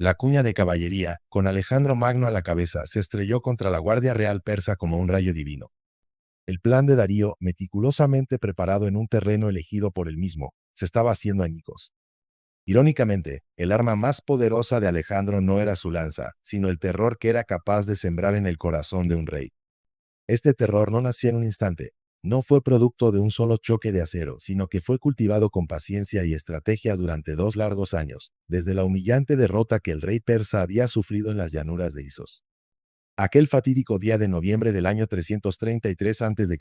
La cuña de caballería, con Alejandro Magno a la cabeza, se estrelló contra la Guardia Real persa como un rayo divino. El plan de Darío, meticulosamente preparado en un terreno elegido por él mismo, se estaba haciendo añicos. Irónicamente, el arma más poderosa de Alejandro no era su lanza, sino el terror que era capaz de sembrar en el corazón de un rey. Este terror no nació en un instante, no fue producto de un solo choque de acero, sino que fue cultivado con paciencia y estrategia durante 2 largos años, desde la humillante derrota que el rey persa había sufrido en las llanuras de Isos. Aquel fatídico día de noviembre del año 333 a.C.,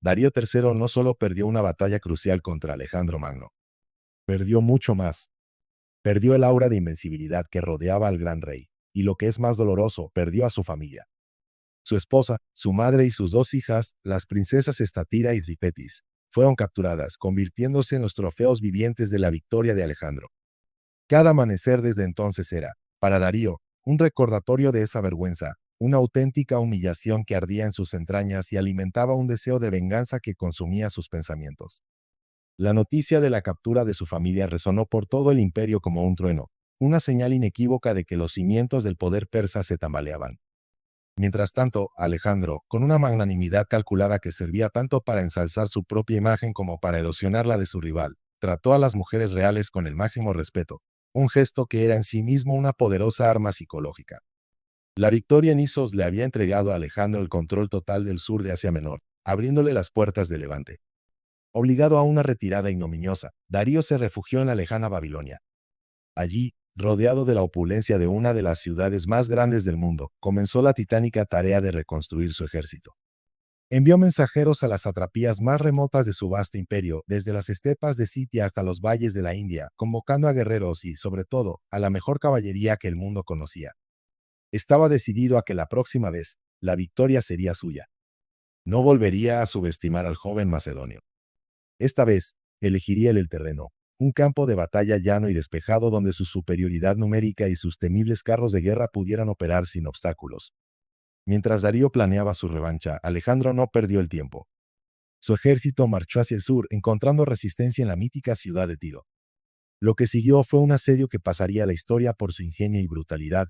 Darío III no solo perdió una batalla crucial contra Alejandro Magno, perdió mucho más. Perdió el aura de invencibilidad que rodeaba al gran rey, y lo que es más doloroso, perdió a su familia. Su esposa, su madre y sus 2 hijas, las princesas Estatira y Tripetis, fueron capturadas, convirtiéndose en los trofeos vivientes de la victoria de Alejandro. Cada amanecer desde entonces era, para Darío, un recordatorio de esa vergüenza, una auténtica humillación que ardía en sus entrañas y alimentaba un deseo de venganza que consumía sus pensamientos. La noticia de la captura de su familia resonó por todo el imperio como un trueno, una señal inequívoca de que los cimientos del poder persa se tambaleaban. Mientras tanto, Alejandro, con una magnanimidad calculada que servía tanto para ensalzar su propia imagen como para erosionar la de su rival, trató a las mujeres reales con el máximo respeto, un gesto que era en sí mismo una poderosa arma psicológica. La victoria en Isos le había entregado a Alejandro el control total del sur de Asia Menor, abriéndole las puertas de Levante. Obligado a una retirada ignominiosa, Darío se refugió en la lejana Babilonia. Allí, rodeado de la opulencia de una de las ciudades más grandes del mundo, comenzó la titánica tarea de reconstruir su ejército. Envió mensajeros a las satrapías más remotas de su vasto imperio, desde las estepas de Sitia hasta los valles de la India, convocando a guerreros y, sobre todo, a la mejor caballería que el mundo conocía. Estaba decidido a que la próxima vez, la victoria sería suya. No volvería a subestimar al joven macedonio. Esta vez, elegiría el terreno, un campo de batalla llano y despejado donde su superioridad numérica y sus temibles carros de guerra pudieran operar sin obstáculos. Mientras Darío planeaba su revancha, Alejandro no perdió el tiempo. Su ejército marchó hacia el sur, encontrando resistencia en la mítica ciudad de Tiro. Lo que siguió fue un asedio que pasaría a la historia por su ingenio y brutalidad,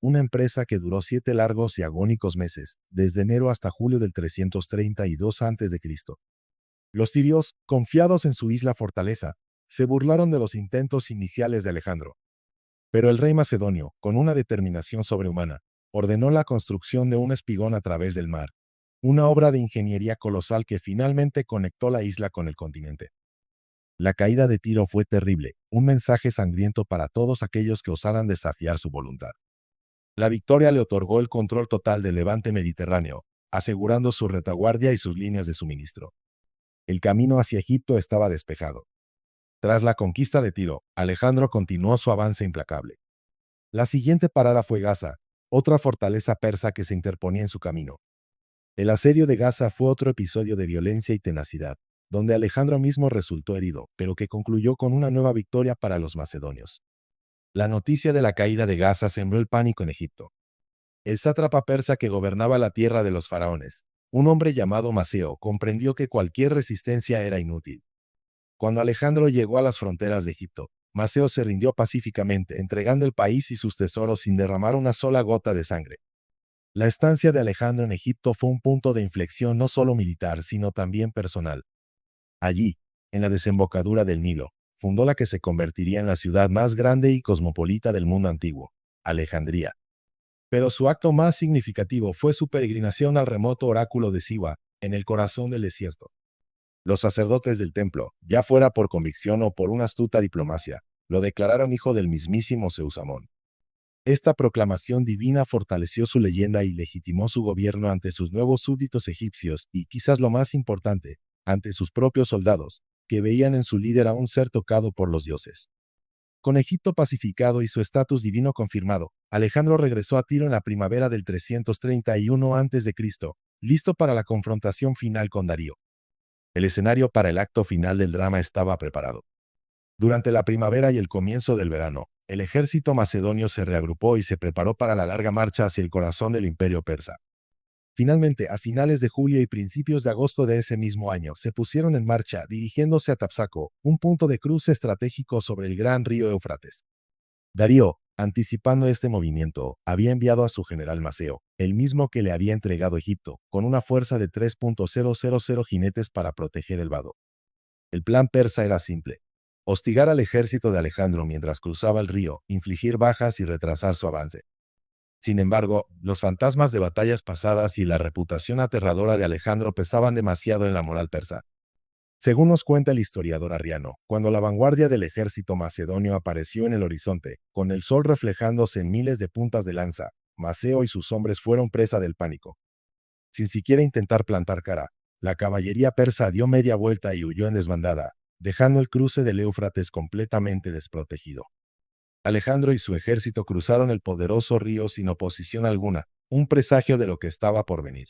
una empresa que duró 7 largos y agónicos meses, desde enero hasta julio del 332 a.C. Los tirios, confiados en su isla fortaleza, se burlaron de los intentos iniciales de Alejandro. Pero el rey macedonio, con una determinación sobrehumana, ordenó la construcción de un espigón a través del mar, una obra de ingeniería colosal que finalmente conectó la isla con el continente. La caída de Tiro fue terrible, un mensaje sangriento para todos aquellos que osaran desafiar su voluntad. La victoria le otorgó el control total del levante mediterráneo, asegurando su retaguardia y sus líneas de suministro. El camino hacia Egipto estaba despejado. Tras la conquista de Tiro, Alejandro continuó su avance implacable. La siguiente parada fue Gaza, otra fortaleza persa que se interponía en su camino. El asedio de Gaza fue otro episodio de violencia y tenacidad, donde Alejandro mismo resultó herido, pero que concluyó con una nueva victoria para los macedonios. La noticia de la caída de Gaza sembró el pánico en Egipto. El sátrapa persa que gobernaba la tierra de los faraones, un hombre llamado Maceo, comprendió que cualquier resistencia era inútil. Cuando Alejandro llegó a las fronteras de Egipto, Maceo se rindió pacíficamente, entregando el país y sus tesoros sin derramar una sola gota de sangre. La estancia de Alejandro en Egipto fue un punto de inflexión no solo militar, sino también personal. Allí, en la desembocadura del Nilo, fundó la que se convertiría en la ciudad más grande y cosmopolita del mundo antiguo, Alejandría. Pero su acto más significativo fue su peregrinación al remoto oráculo de Siwa, en el corazón del desierto. Los sacerdotes del templo, ya fuera por convicción o por una astuta diplomacia, lo declararon hijo del mismísimo Zeusamón. Esta proclamación divina fortaleció su leyenda y legitimó su gobierno ante sus nuevos súbditos egipcios y, quizás lo más importante, ante sus propios soldados, que veían en su líder a un ser tocado por los dioses. Con Egipto pacificado y su estatus divino confirmado, Alejandro regresó a Tiro en la primavera del 331 a.C., listo para la confrontación final con Darío. El escenario para el acto final del drama estaba preparado. Durante la primavera y el comienzo del verano, el ejército macedonio se reagrupó y se preparó para la larga marcha hacia el corazón del imperio persa. Finalmente, a finales de julio y principios de agosto de ese mismo año, se pusieron en marcha dirigiéndose a Tapsaco, un punto de cruce estratégico sobre el gran río Éufrates. Darío, Anticipando este movimiento, había enviado a su general Maceo, el mismo que le había entregado Egipto, con una fuerza de 3.000 jinetes para proteger el vado. El plan persa era simple: hostigar al ejército de Alejandro mientras cruzaba el río, infligir bajas y retrasar su avance. Sin embargo, los fantasmas de batallas pasadas y la reputación aterradora de Alejandro pesaban demasiado en la moral persa. Según nos cuenta el historiador Arriano, cuando la vanguardia del ejército macedonio apareció en el horizonte, con el sol reflejándose en miles de puntas de lanza, Maceo y sus hombres fueron presa del pánico. Sin siquiera intentar plantar cara, la caballería persa dio media vuelta y huyó en desbandada, dejando el cruce del Éufrates completamente desprotegido. Alejandro y su ejército cruzaron el poderoso río sin oposición alguna, un presagio de lo que estaba por venir.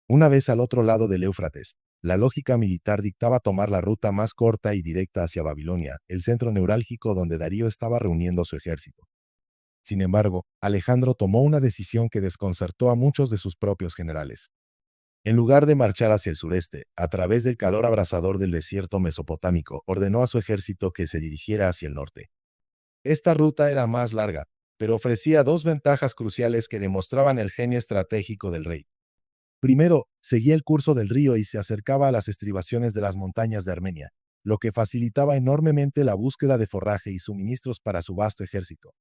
Una vez al otro lado del Éufrates, la lógica militar dictaba tomar la ruta más corta y directa hacia Babilonia, el centro neurálgico donde Darío estaba reuniendo su ejército. Sin embargo, Alejandro tomó una decisión que desconcertó a muchos de sus propios generales. En lugar de marchar hacia el sureste, a través del calor abrasador del desierto mesopotámico, ordenó a su ejército que se dirigiera hacia el norte. Esta ruta era más larga, pero ofrecía dos ventajas cruciales que demostraban el genio estratégico del rey. Primero, seguía el curso del río y se acercaba a las estribaciones de las montañas de Armenia, lo que facilitaba enormemente la búsqueda de forraje y suministros para su vasto ejército.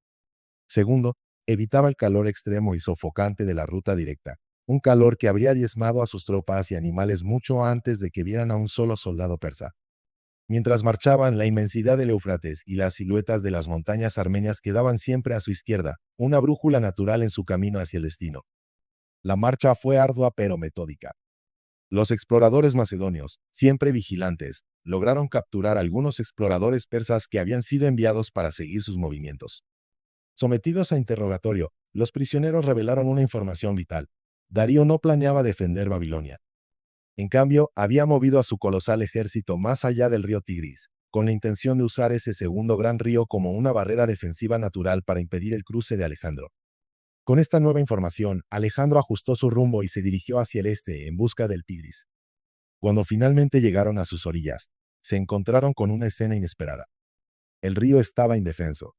Segundo, evitaba el calor extremo y sofocante de la ruta directa, un calor que habría diezmado a sus tropas y animales mucho antes de que vieran a un solo soldado persa. Mientras marchaban, la inmensidad del Éufrates y las siluetas de las montañas armenias quedaban siempre a su izquierda, una brújula natural en su camino hacia el destino. La marcha fue ardua pero metódica. Los exploradores macedonios, siempre vigilantes, lograron capturar algunos exploradores persas que habían sido enviados para seguir sus movimientos. Sometidos a interrogatorio, los prisioneros revelaron una información vital: Darío no planeaba defender Babilonia. En cambio, había movido a su colosal ejército más allá del río Tigris, con la intención de usar ese segundo gran río como una barrera defensiva natural para impedir el cruce de Alejandro. Con esta nueva información, Alejandro ajustó su rumbo y se dirigió hacia el este en busca del Tigris. Cuando finalmente llegaron a sus orillas, se encontraron con una escena inesperada. El río estaba indefenso.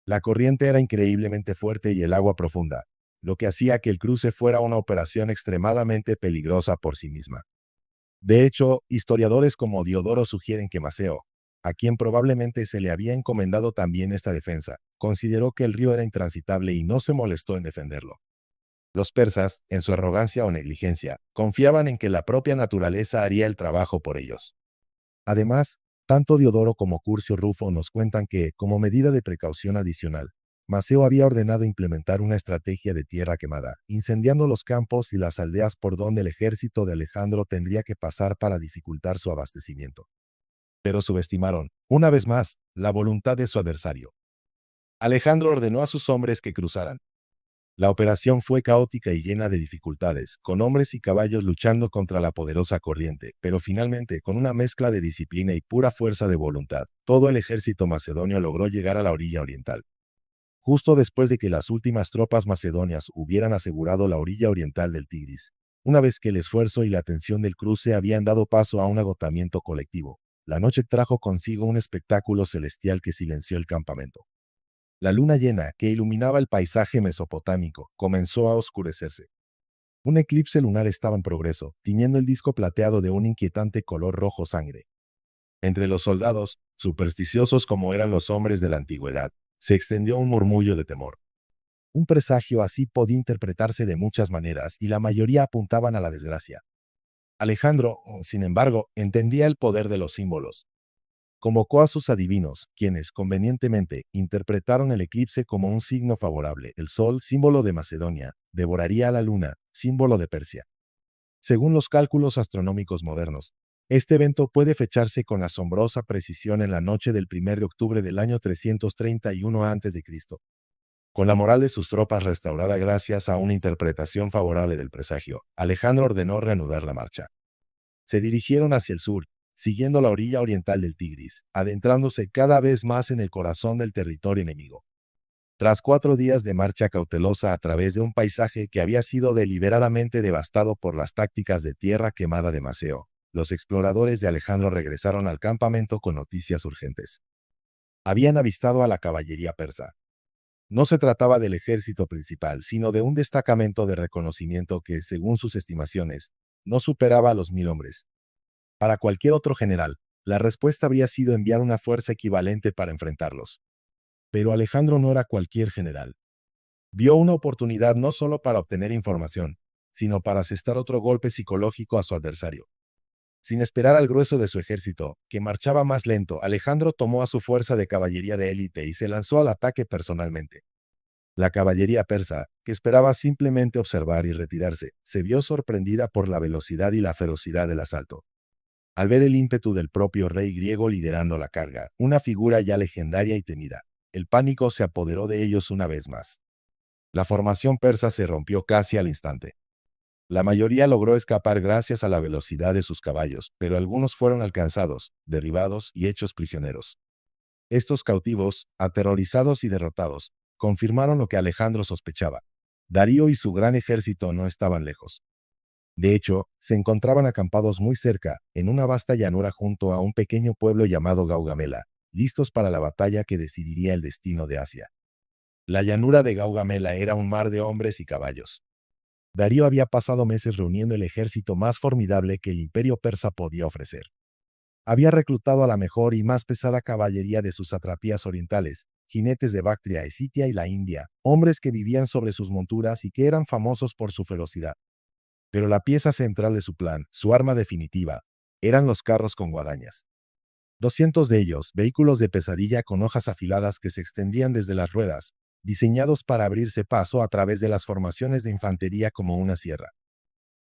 La corriente era increíblemente fuerte y el agua profunda, lo que hacía que el cruce fuera una operación extremadamente peligrosa por sí misma. De hecho, historiadores como Diodoro sugieren que Maceo, a quien probablemente se le había encomendado también esta defensa, consideró que el río era intransitable y no se molestó en defenderlo. Los persas, en su arrogancia o negligencia, confiaban en que la propia naturaleza haría el trabajo por ellos. Además, tanto Diodoro como Curcio Rufo nos cuentan que, como medida de precaución adicional, Maceo había ordenado implementar una estrategia de tierra quemada, incendiando los campos y las aldeas por donde el ejército de Alejandro tendría que pasar para dificultar su abastecimiento. Pero subestimaron, una vez más, la voluntad de su adversario. Alejandro ordenó a sus hombres que cruzaran. La operación fue caótica y llena de dificultades, con hombres y caballos luchando contra la poderosa corriente, pero finalmente, con una mezcla de disciplina y pura fuerza de voluntad, todo el ejército macedonio logró llegar a la orilla oriental. Justo después de que las últimas tropas macedonias hubieran asegurado la orilla oriental del Tigris, una vez que el esfuerzo y la tensión del cruce habían dado paso a un agotamiento colectivo, la noche trajo consigo un espectáculo celestial que silenció el campamento. La luna llena, que iluminaba el paisaje mesopotámico, comenzó a oscurecerse. Un eclipse lunar estaba en progreso, tiñendo el disco plateado de un inquietante color rojo sangre. Entre los soldados, supersticiosos como eran los hombres de la antigüedad, se extendió un murmullo de temor. Un presagio así podía interpretarse de muchas maneras y la mayoría apuntaban a la desgracia. Alejandro, sin embargo, entendía el poder de los símbolos. Convocó a sus adivinos, quienes, convenientemente, interpretaron el eclipse como un signo favorable. El sol, símbolo de Macedonia, devoraría a la luna, símbolo de Persia. Según los cálculos astronómicos modernos, este evento puede fecharse con asombrosa precisión en la noche del 1 de octubre del año 331 a.C. Con la moral de sus tropas restaurada gracias a una interpretación favorable del presagio, Alejandro ordenó reanudar la marcha. Se dirigieron hacia el sur, siguiendo la orilla oriental del Tigris, adentrándose cada vez más en el corazón del territorio enemigo. Tras 4 días de marcha cautelosa a través de un paisaje que había sido deliberadamente devastado por las tácticas de tierra quemada de Maceo, los exploradores de Alejandro regresaron al campamento con noticias urgentes. Habían avistado a la caballería persa. No se trataba del ejército principal, sino de un destacamento de reconocimiento que, según sus estimaciones, no superaba a los 1000 hombres. Para cualquier otro general, la respuesta habría sido enviar una fuerza equivalente para enfrentarlos. Pero Alejandro no era cualquier general. Vio una oportunidad no solo para obtener información, sino para asestar otro golpe psicológico a su adversario. Sin esperar al grueso de su ejército, que marchaba más lento, Alejandro tomó a su fuerza de caballería de élite y se lanzó al ataque personalmente. La caballería persa, que esperaba simplemente observar y retirarse, se vio sorprendida por la velocidad y la ferocidad del asalto. Al ver el ímpetu del propio rey griego liderando la carga, una figura ya legendaria y temida, el pánico se apoderó de ellos una vez más. La formación persa se rompió casi al instante. La mayoría logró escapar gracias a la velocidad de sus caballos, pero algunos fueron alcanzados, derribados y hechos prisioneros. Estos cautivos, aterrorizados y derrotados, confirmaron lo que Alejandro sospechaba. Darío y su gran ejército no estaban lejos. De hecho, se encontraban acampados muy cerca, en una vasta llanura junto a un pequeño pueblo llamado Gaugamela, listos para la batalla que decidiría el destino de Asia. La llanura de Gaugamela era un mar de hombres y caballos. Darío había pasado meses reuniendo el ejército más formidable que el imperio persa podía ofrecer. Había reclutado a la mejor y más pesada caballería de sus satrapías orientales, jinetes de Bactria, Escitia y la India, hombres que vivían sobre sus monturas y que eran famosos por su ferocidad. Pero la pieza central de su plan, su arma definitiva, eran los carros con guadañas. 200 de ellos, vehículos de pesadilla con hojas afiladas que se extendían desde las ruedas, diseñados para abrirse paso a través de las formaciones de infantería como una sierra.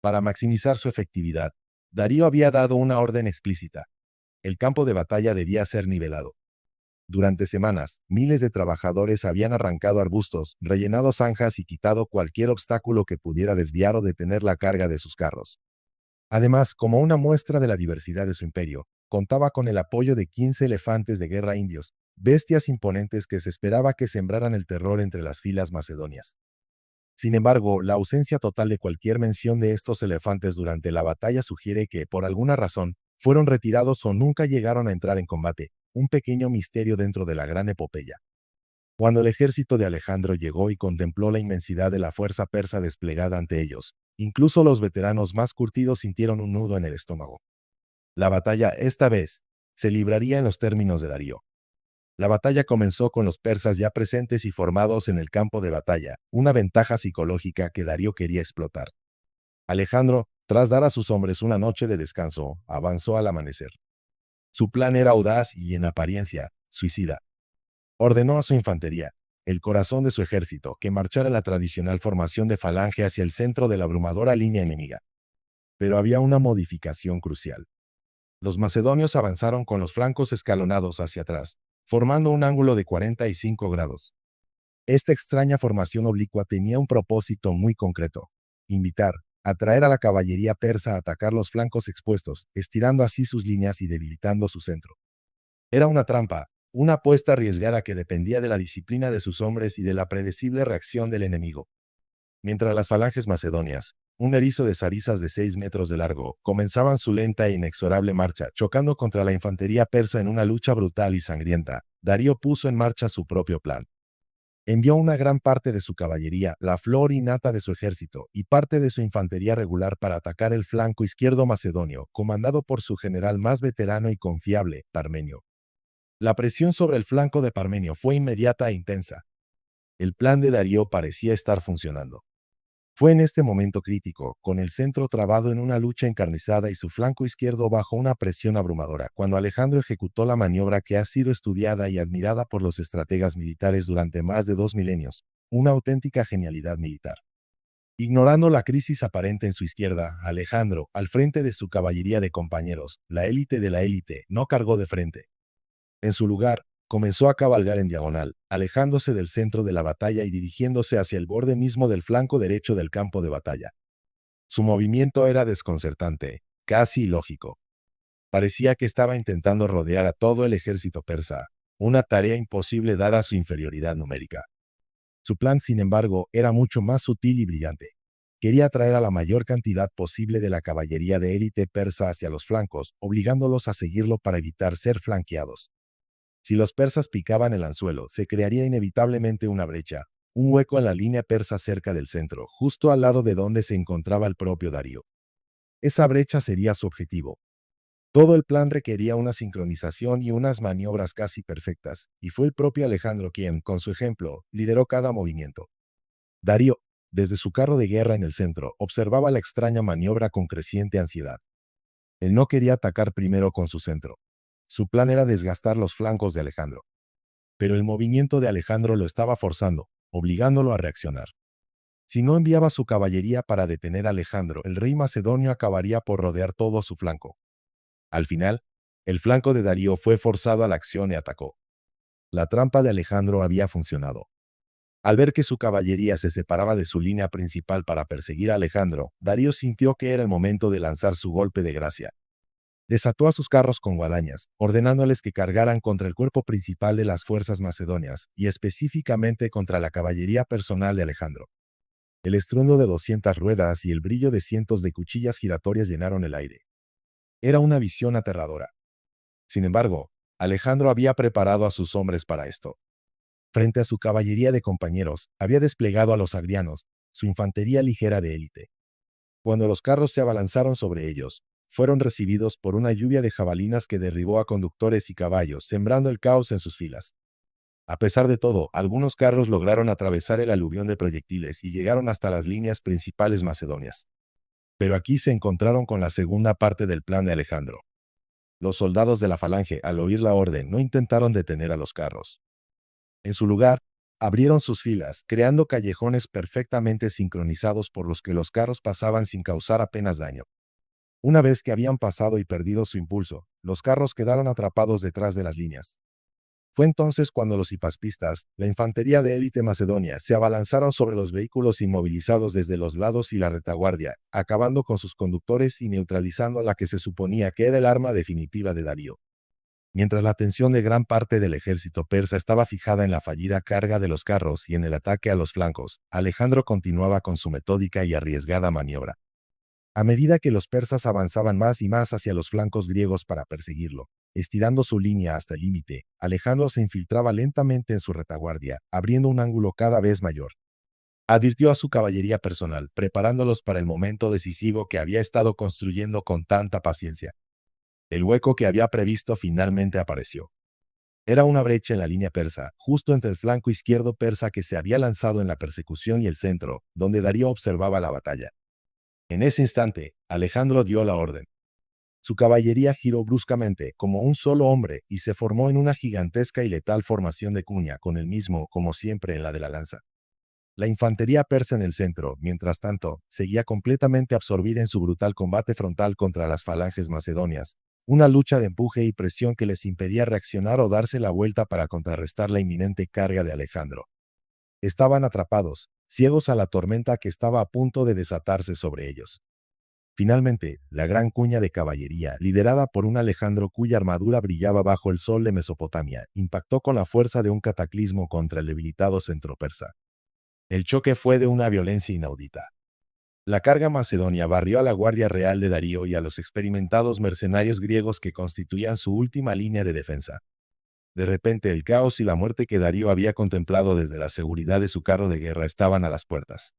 Para maximizar su efectividad, Darío había dado una orden explícita. El campo de batalla debía ser nivelado. Durante semanas, miles de trabajadores habían arrancado arbustos, rellenado zanjas y quitado cualquier obstáculo que pudiera desviar o detener la carga de sus carros. Además, como una muestra de la diversidad de su imperio, contaba con el apoyo de 15 elefantes de guerra indios, bestias imponentes que se esperaba que sembraran el terror entre las filas macedonias. Sin embargo, la ausencia total de cualquier mención de estos elefantes durante la batalla sugiere que, por alguna razón, fueron retirados o nunca llegaron a entrar en combate, un pequeño misterio dentro de la gran epopeya. Cuando el ejército de Alejandro llegó y contempló la inmensidad de la fuerza persa desplegada ante ellos, incluso los veteranos más curtidos sintieron un nudo en el estómago. La batalla, esta vez, se libraría en los términos de Darío. La batalla comenzó con los persas ya presentes y formados en el campo de batalla, una ventaja psicológica que Darío quería explotar. Alejandro, tras dar a sus hombres una noche de descanso, avanzó al amanecer. Su plan era audaz y, en apariencia, suicida. Ordenó a su infantería, el corazón de su ejército, que marchara la tradicional formación de falange hacia el centro de la abrumadora línea enemiga. Pero había una modificación crucial. Los macedonios avanzaron con los flancos escalonados hacia atrás, formando un ángulo de 45 grados. Esta extraña formación oblicua tenía un propósito muy concreto: invitar, atraer a la caballería persa a atacar los flancos expuestos, estirando así sus líneas y debilitando su centro. Era una trampa, una apuesta arriesgada que dependía de la disciplina de sus hombres y de la predecible reacción del enemigo. Mientras las falanges macedonias, un erizo de zarizas de 6 metros de largo, comenzaban su lenta e inexorable marcha, chocando contra la infantería persa en una lucha brutal y sangrienta, Darío puso en marcha su propio plan. Envió una gran parte de su caballería, la flor y nata de su ejército, y parte de su infantería regular para atacar el flanco izquierdo macedonio, comandado por su general más veterano y confiable, Parmenio. La presión sobre el flanco de Parmenio fue inmediata e intensa. El plan de Darío parecía estar funcionando. Fue en este momento crítico, con el centro trabado en una lucha encarnizada y su flanco izquierdo bajo una presión abrumadora, cuando Alejandro ejecutó la maniobra que ha sido estudiada y admirada por los estrategas militares durante más de 2 milenios, una auténtica genialidad militar. Ignorando la crisis aparente en su izquierda, Alejandro, al frente de su caballería de compañeros, la élite de la élite, no cargó de frente. En su lugar, comenzó a cabalgar en diagonal, alejándose del centro de la batalla y dirigiéndose hacia el borde mismo del flanco derecho del campo de batalla. Su movimiento era desconcertante, casi ilógico. Parecía que estaba intentando rodear a todo el ejército persa, una tarea imposible dada su inferioridad numérica. Su plan, sin embargo, era mucho más sutil y brillante. Quería atraer a la mayor cantidad posible de la caballería de élite persa hacia los flancos, obligándolos a seguirlo para evitar ser flanqueados. Si los persas picaban el anzuelo, se crearía inevitablemente una brecha, un hueco en la línea persa cerca del centro, justo al lado de donde se encontraba el propio Darío. Esa brecha sería su objetivo. Todo el plan requería una sincronización y unas maniobras casi perfectas, y fue el propio Alejandro quien, con su ejemplo, lideró cada movimiento. Darío, desde su carro de guerra en el centro, observaba la extraña maniobra con creciente ansiedad. Él no quería atacar primero con su centro. Su plan era desgastar los flancos de Alejandro. Pero el movimiento de Alejandro lo estaba forzando, obligándolo a reaccionar. Si no enviaba su caballería para detener a Alejandro, el rey macedonio acabaría por rodear todo su flanco. Al final, el flanco de Darío fue forzado a la acción y atacó. La trampa de Alejandro había funcionado. Al ver que su caballería se separaba de su línea principal para perseguir a Alejandro, Darío sintió que era el momento de lanzar su golpe de gracia. Desató a sus carros con guadañas, ordenándoles que cargaran contra el cuerpo principal de las fuerzas macedonias, y específicamente contra la caballería personal de Alejandro. El estruendo de 200 ruedas y el brillo de cientos de cuchillas giratorias llenaron el aire. Era una visión aterradora. Sin embargo, Alejandro había preparado a sus hombres para esto. Frente a su caballería de compañeros, había desplegado a los agrianos, su infantería ligera de élite. Cuando los carros se abalanzaron sobre ellos, fueron recibidos por una lluvia de jabalinas que derribó a conductores y caballos, sembrando el caos en sus filas. A pesar de todo, algunos carros lograron atravesar el aluvión de proyectiles y llegaron hasta las líneas principales macedonias. Pero aquí se encontraron con la segunda parte del plan de Alejandro. Los soldados de la falange, al oír la orden, no intentaron detener a los carros. En su lugar, abrieron sus filas, creando callejones perfectamente sincronizados por los que los carros pasaban sin causar apenas daño. Una vez que habían pasado y perdido su impulso, los carros quedaron atrapados detrás de las líneas. Fue entonces cuando los hipaspistas, la infantería de élite macedonia, se abalanzaron sobre los vehículos inmovilizados desde los lados y la retaguardia, acabando con sus conductores y neutralizando la que se suponía que era el arma definitiva de Darío. Mientras la atención de gran parte del ejército persa estaba fijada en la fallida carga de los carros y en el ataque a los flancos, Alejandro continuaba con su metódica y arriesgada maniobra. A medida que los persas avanzaban más y más hacia los flancos griegos para perseguirlo, estirando su línea hasta el límite, Alejandro se infiltraba lentamente en su retaguardia, abriendo un ángulo cada vez mayor. Advirtió a su caballería personal, preparándolos para el momento decisivo que había estado construyendo con tanta paciencia. El hueco que había previsto finalmente apareció. Era una brecha en la línea persa, justo entre el flanco izquierdo persa que se había lanzado en la persecución y el centro, donde Darío observaba la batalla. En ese instante, Alejandro dio la orden. Su caballería giró bruscamente, como un solo hombre, y se formó en una gigantesca y letal formación de cuña, con el mismo, como siempre, en la de la lanza. La infantería persa en el centro, mientras tanto, seguía completamente absorbida en su brutal combate frontal contra las falanges macedonias, una lucha de empuje y presión que les impedía reaccionar o darse la vuelta para contrarrestar la inminente carga de Alejandro. Estaban atrapados, ciegos a la tormenta que estaba a punto de desatarse sobre ellos. Finalmente, la gran cuña de caballería, liderada por un Alejandro cuya armadura brillaba bajo el sol de Mesopotamia, impactó con la fuerza de un cataclismo contra el debilitado centro persa. El choque fue de una violencia inaudita. La carga macedonia barrió a la guardia real de Darío y a los experimentados mercenarios griegos que constituían su última línea de defensa. De repente el caos y la muerte que Darío había contemplado desde la seguridad de su carro de guerra estaban a las puertas.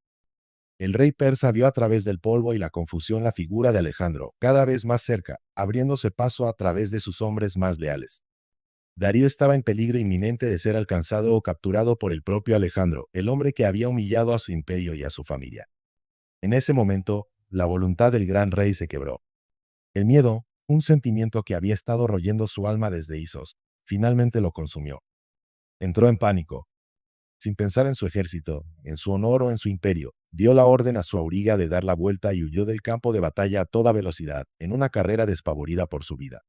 El rey persa vio a través del polvo y la confusión la figura de Alejandro, cada vez más cerca, abriéndose paso a través de sus hombres más leales. Darío estaba en peligro inminente de ser alcanzado o capturado por el propio Alejandro, el hombre que había humillado a su imperio y a su familia. En ese momento, la voluntad del gran rey se quebró. El miedo, un sentimiento que había estado royendo su alma desde Isos, finalmente lo consumió. Entró en pánico. Sin pensar en su ejército, en su honor o en su imperio, dio la orden a su auriga de dar la vuelta y huyó del campo de batalla a toda velocidad, en una carrera despavorida por su vida.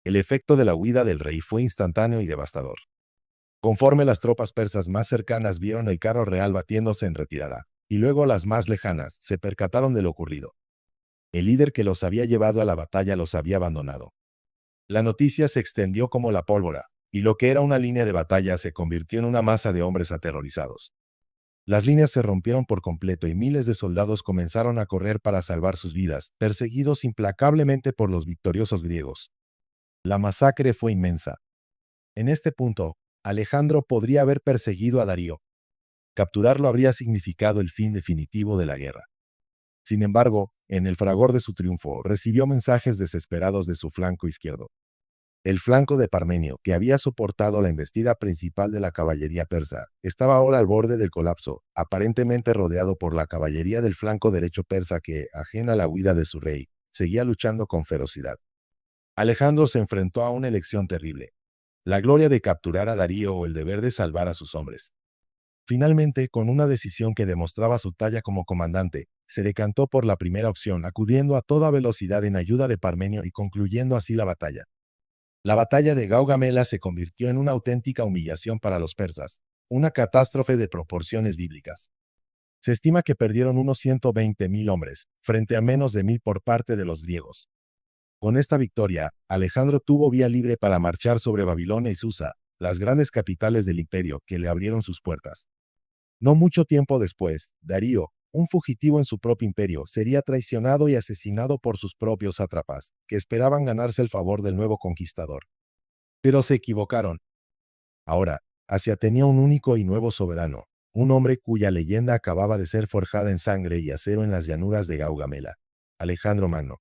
El efecto de la huida del rey fue instantáneo y devastador. Conforme las tropas persas más cercanas vieron el carro real batiéndose en retirada, y luego las más lejanas, se percataron de lo ocurrido. El líder que los había llevado a la batalla los había abandonado. La noticia se extendió como la pólvora, y lo que era una línea de batalla se convirtió en una masa de hombres aterrorizados. Las líneas se rompieron por completo y miles de soldados comenzaron a correr para salvar sus vidas, perseguidos implacablemente por los victoriosos griegos. La masacre fue inmensa. En este punto, Alejandro podría haber perseguido a Darío. Capturarlo habría significado el fin definitivo de la guerra. Sin embargo, en el fragor de su triunfo, recibió mensajes desesperados de su flanco izquierdo. El flanco de Parmenio, que había soportado la embestida principal de la caballería persa, estaba ahora al borde del colapso, aparentemente rodeado por la caballería del flanco derecho persa que, ajena a la huida de su rey, seguía luchando con ferocidad. Alejandro se enfrentó a una elección terrible: la gloria de capturar a Darío o el deber de salvar a sus hombres. Finalmente, con una decisión que demostraba su talla como comandante, se decantó por la primera opción, acudiendo a toda velocidad en ayuda de Parmenio y concluyendo así la batalla. La batalla de Gaugamela se convirtió en una auténtica humillación para los persas, una catástrofe de proporciones bíblicas. Se estima que perdieron unos 120.000 hombres, frente a menos de 1.000 por parte de los griegos. Con esta victoria, Alejandro tuvo vía libre para marchar sobre Babilonia y Susa, las grandes capitales del imperio que le abrieron sus puertas. No mucho tiempo después, Darío, un fugitivo en su propio imperio, sería traicionado y asesinado por sus propios sátrapas, que esperaban ganarse el favor del nuevo conquistador. Pero se equivocaron. Ahora, Asia tenía un único y nuevo soberano, un hombre cuya leyenda acababa de ser forjada en sangre y acero en las llanuras de Gaugamela: Alejandro Magno.